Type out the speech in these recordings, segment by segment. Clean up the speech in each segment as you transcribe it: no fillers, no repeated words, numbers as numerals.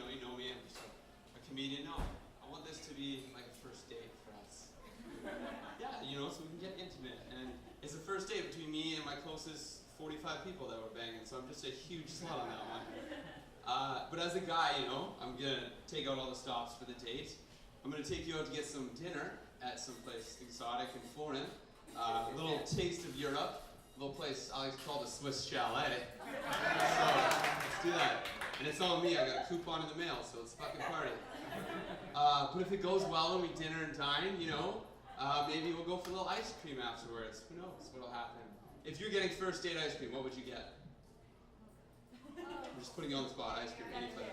you know me, I'm just a comedian. No, I want this to be like a first date for us. Yeah, so we can get intimate. And it's a first date between me and my closest 45 people that we're banging, so I'm just a huge slut on that one. But as a guy, I'm gonna take out all the stops for the date. I'm gonna take you out to get some dinner at some place exotic and foreign. A little taste of Europe. A little place I like to call the Swiss Chalet. So, let's do that. And it's on me, I got a coupon in the mail, so let's fucking party. But if it goes well and we dinner and dine, maybe we'll go for a little ice cream afterwards. Who knows what'll happen. If you're getting first date ice cream, what would you get? I'm just putting you on the spot, ice cream, any flavor.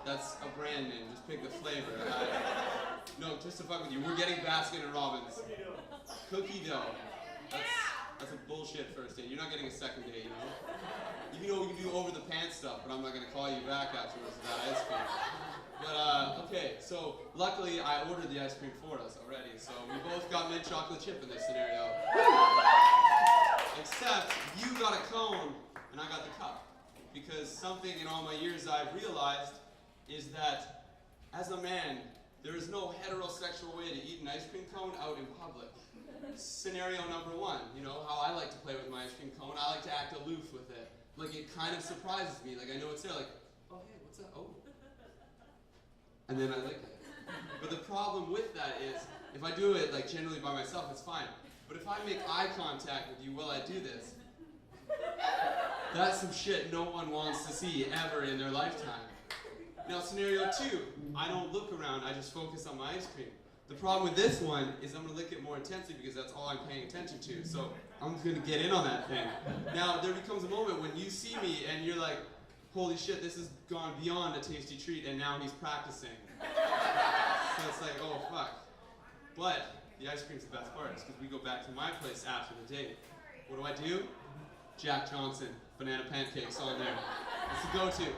That's a brand name, just pick the flavor. No, just to fuck with you, we're getting Baskin and Robbins. Cookie dough. That's a bullshit first date. You're not getting a second date, You can do over the pants stuff, but I'm not gonna call you back afterwards with that ice cream. But, okay, so luckily I ordered the ice cream for us already, so we both got mint chocolate chip in this scenario. Except you got a cone and I got the cup. Because something in all my years I've realized is that as a man, there is no heterosexual way to eat an ice cream cone out in public. Scenario number one, how I like to play with my ice cream cone, I like to act aloof with it. Like it kind of surprises me, like I know it's there, like, oh hey, what's that, oh. And then I lick it. But the problem with that is, if I do it like generally by myself, it's fine. But if I make eye contact with you while I do this, that's some shit no one wants to see ever in their lifetime. Now scenario two, I don't look around, I just focus on my ice cream. The problem with this one is I'm gonna lick it more intensely because that's all I'm paying attention to. So I'm gonna get in on that thing. Now there becomes a moment when you see me and you're like, holy shit, this has gone beyond a tasty treat and now he's practicing. So it's like, oh fuck. But the ice cream's the best part, because we go back to my place after the date. What do? Jack Johnson, banana pancakes on there. It's a go-to.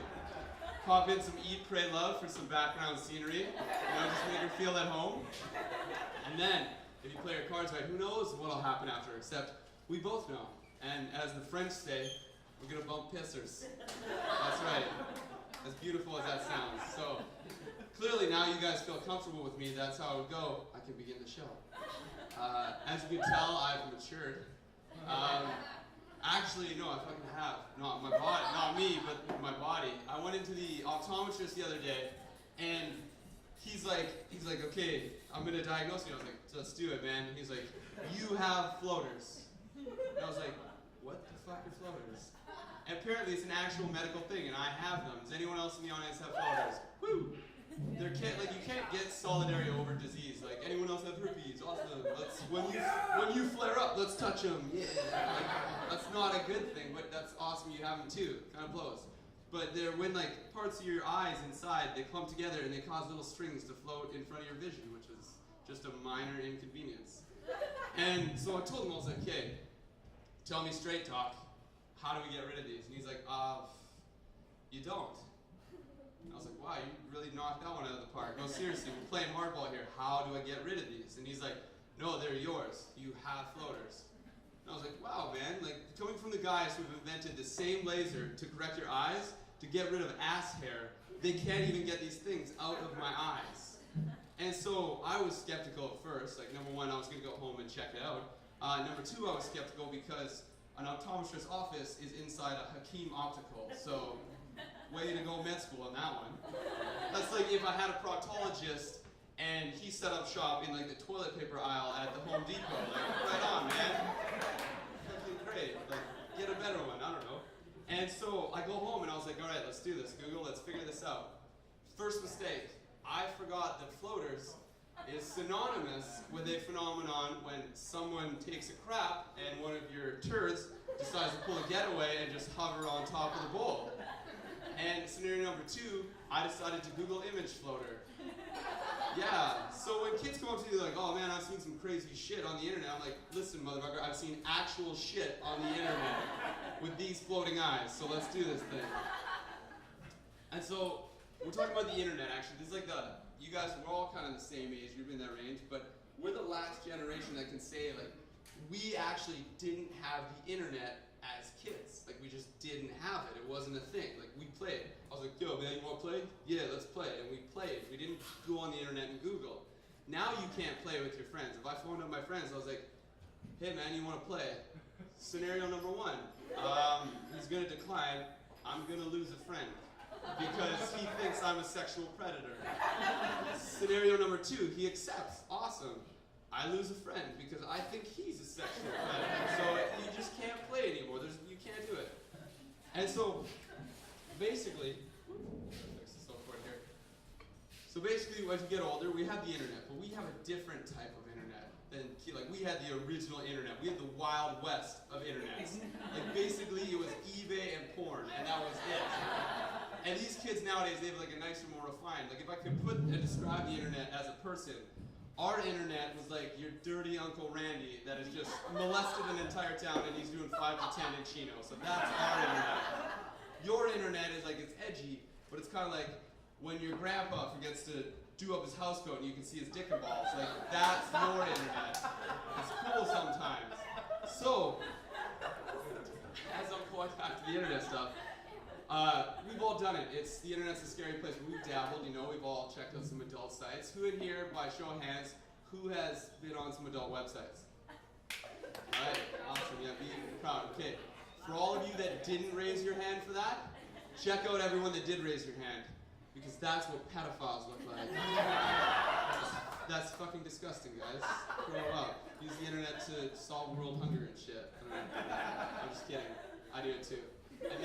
Pop in some Eat, Pray, Love for some background scenery. Just make her feel at home. And then, if you play your cards right, who knows what'll happen after, except we both know. And as the French say, we're gonna bump pissers. That's right. As beautiful as that sounds. So, clearly now you guys feel comfortable with me, that's how it would go. I can begin the show. As you can tell, I've matured. Actually, no, I fucking have. Not my body, not me, but my body. I went into the optometrist the other day, and he's like, okay, I'm gonna diagnose you. I was like, let's do it, man. He's like, you have floaters. And I was like, what the fuck are floaters? And apparently it's an actual medical thing, and I have them. Does anyone else in the audience have floaters? Woo! You can't get solidarity over disease. Like, anyone else have herpes? Awesome. When you flare up, let's touch them. Yeah. That's not a good thing, but that's awesome you have them too. Kind of blows. But they're when parts of your eyes inside, they clump together and they cause little strings to float in front of your vision, which is just a minor inconvenience. And so I told him, I was like, okay, tell me straight talk. How do we get rid of these? And he's like, you don't. And I was like, wow, you really knocked that one out of the park. No, seriously, we're playing hardball here. How do I get rid of these? And he's like, no, they're yours. You have floaters. And I was like, wow, man, coming from the guys who have invented the same laser to correct your eyes, to get rid of ass hair, they can't even get these things out of my eyes. And so I was skeptical at first. Number one, I was gonna go home and check it out. Number two, I was skeptical because an optometrist's office is inside a Hakeem Optical. So, way to go med school on that one. That's like if I had a proctologist and he set up shop in the toilet paper aisle at the Home Depot. Right on, man. Fucking great. Get a better one, I don't know. And so I go home and I was like, all right, let's do this. Google, let's figure this out. First mistake, I forgot that floaters is synonymous with a phenomenon when someone takes a crap and one of your turds decides to pull a getaway and just hover on top of the bowl. And scenario number two, I decided to Google image floater. Yeah, so when kids come up to you like, oh man, I've seen some crazy shit on the internet, I'm like, listen motherfucker, I've seen actual shit on the internet with these floating eyes, so let's do this thing. And so, we're talking about the internet actually. This is you guys, we're all kind of the same age, you're in that range, but we're the last generation that can say we actually didn't have the internet as kids. Like, we just didn't have it. It wasn't a thing. Like, we played. I was like, yo, man, you want to play? Yeah, let's play. And we played. We didn't go on the internet and Google. Now you can't play with your friends. If I phoned up my friends, I was like, hey, man, you want to play? Scenario number one, he's going to decline. I'm going to lose a friend because he thinks I'm a sexual predator. Scenario number two, he accepts. Awesome. I lose a friend because I think he's a sexual predator. So you just can't play anymore. You can't do it. And so basically, fix this up right here. So basically, as you get older, we have the internet, but we have a different type of internet than, like, we had the original internet. We had the Wild West of internets. Like, basically, it was eBay and porn, and that was it. And these kids nowadays, they have like a nicer, more refined. Like, if I could put and describe the internet as a person, our internet was like your dirty Uncle Randy that has just molested an entire town and he's doing 5 to 10 in Chino. So that's our internet. Your internet is like, it's edgy, but it's kind of like when your grandpa forgets to do up his house coat and you can see his dick and balls. Like, that's your internet. It's cool sometimes. So, as I'm going back to the internet stuff, we've all done it. The internet's a scary place, but we've dabbled, you know, we've all checked out some adult sites. Who in here, by show of hands, who has been on some adult websites? Alright, awesome, yeah, be proud. Okay, for all of you that didn't raise your hand for that, check out everyone that did raise your hand, because that's what pedophiles look like. That's fucking disgusting, guys. Grow up. Use the internet to solve world hunger and shit. I'm just kidding. I do it too. And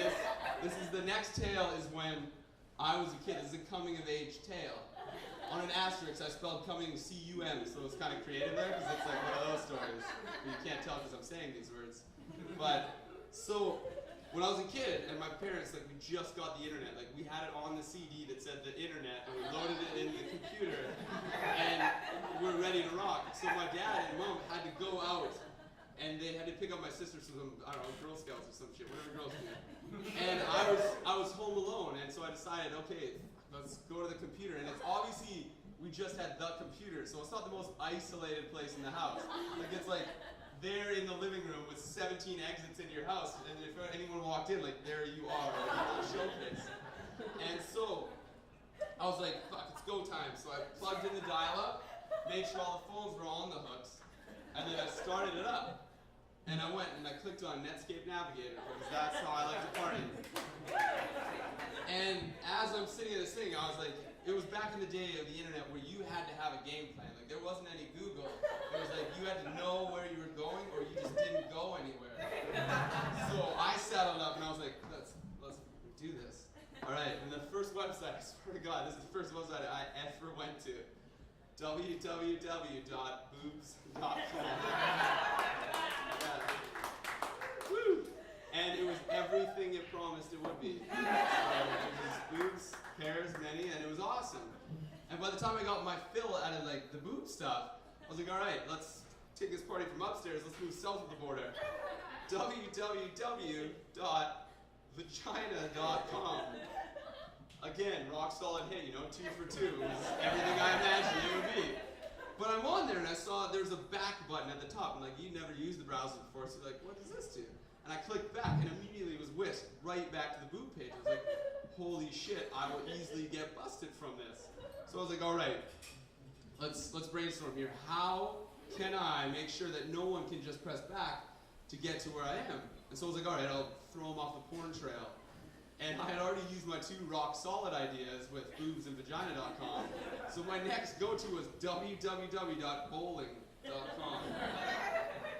this is the next tale is when I was a kid. This is a coming of age tale. On an asterisk, I spelled coming C-U-M, so it's kind of creative there, because it's like one of those stories. You can't tell because I'm saying these words. But, so, when I was a kid, and my parents, like, we just got the internet. Like, we had it on the CD that said the internet, and we loaded it in the computer, and we're ready to rock. So my dad and mom had to go out, and they had to pick up my sister to some, I don't know, Girl Scouts or some shit, whatever girls do. And I was home alone, and so I decided, okay, let's go to the computer. And it's obviously, we just had the computer, so it's not the most isolated place in the house. Like, it's like, there in the living room with 17 exits into your house, and if anyone walked in, like, there you are, like, a showcase. And so, I was like, fuck, it's go time. So I plugged in the dial-up, made sure all the phones were on the hooks, and then I started it up. And I went and I clicked on Netscape Navigator, because that's how I like to party. And as I'm sitting at this thing, I was like, it was back in the day of the internet where you had to have a game plan. Like, there wasn't any Google. It was like, you had to know where you were going or you just didn't go anywhere. So I saddled up and I was like, let's do this. All right, and the first website, I swear to God, this is the first website I ever went to. www.boobs.com. Woo! And it was everything it promised it would be. So it was boobs, pairs, many, and it was awesome. And by the time I got my fill out of like the boob stuff, I was like, all right, let's take this party from upstairs, let's move south of the border. www.vagina.com. Again, rock solid hit, you know, 2 for 2. It was everything I imagined it would be. But I'm on there and I saw there's a back button at the top. I'm like, you never used the browser before, so you're like, what does this do? And I clicked back and immediately was whisked right back to the boob page. I was like, holy shit, I will easily get busted from this. So I was like, all right, let's brainstorm here. How can I make sure that no one can just press back to get to where I am? And so I was like, all right, I'll throw them off the porn trail. And I had already used my 2 rock solid ideas with boobs and vagina.com. So my next go-to was www.bowling.com.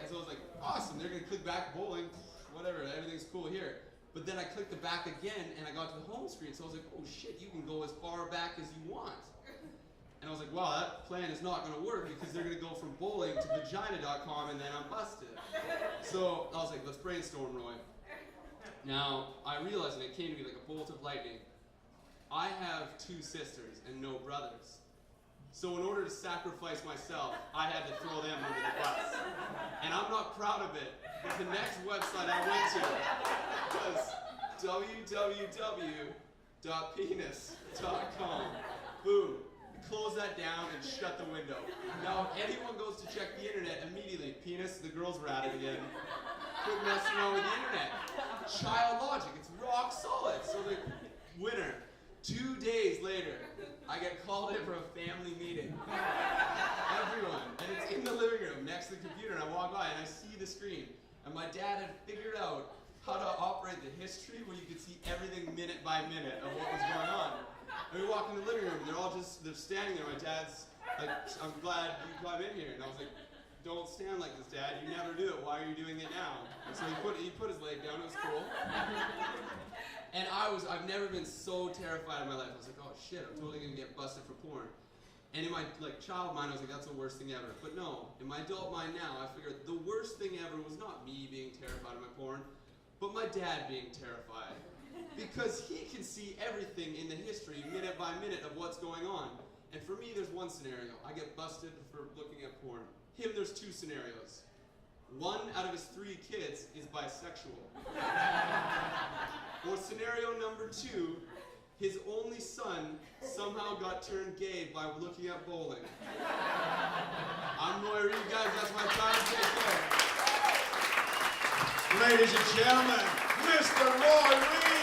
And so I was like, awesome, they're gonna click back, bowling, whatever, everything's cool here. But then I clicked the back again and I got to the home screen, so I was like, oh shit, you can go as far back as you want. And I was like, wow, that plan is not gonna work because they're gonna go from bowling to vagina.com and then I'm busted. So I was like, let's brainstorm, Roy. Now, I realized, and it came to me like a bolt of lightning, I have 2 sisters and no brothers. So in order to sacrifice myself, I had to throw them under the bus. And I'm not proud of it, but the next website I went to was www.penis.com. Boom. Close that sat down and shut the window. Now, if anyone goes to check the internet immediately, penis, the girls were at it again. Quit messing around with the internet. Child logic, it's rock solid. So the winner, 2 days later, I get called in for a family meeting. Everyone, and it's in the living room next to the computer, and I walk by and I see the screen, and my dad had figured out how to operate the history where you could see everything minute by minute of what was going on. And we walk in the living room, and they're standing there. My dad's like, I'm glad you came in here. And I was like, don't stand like this, Dad. You never do it. Why are you doing it now? And so he put his leg down. It was cool. And I've never been so terrified in my life. I was like, oh shit, I'm totally gonna get busted for porn. And in my child mind, I was like, that's the worst thing ever. But no, in my adult mind now, I figured the worst thing ever was not me being terrified of my porn, but my dad being terrified. Because he can see everything in the history, minute by minute, of what's going on. And for me, there's one scenario. I get busted for looking at porn. Him, there's 2 scenarios. 1 out of his 3 kids is bisexual. Or scenario number 2, his only son somehow got turned gay by looking at bowling. I'm Roy Reid, guys. That's my time. Take care. Ladies and gentlemen, Mr. Roy Reid.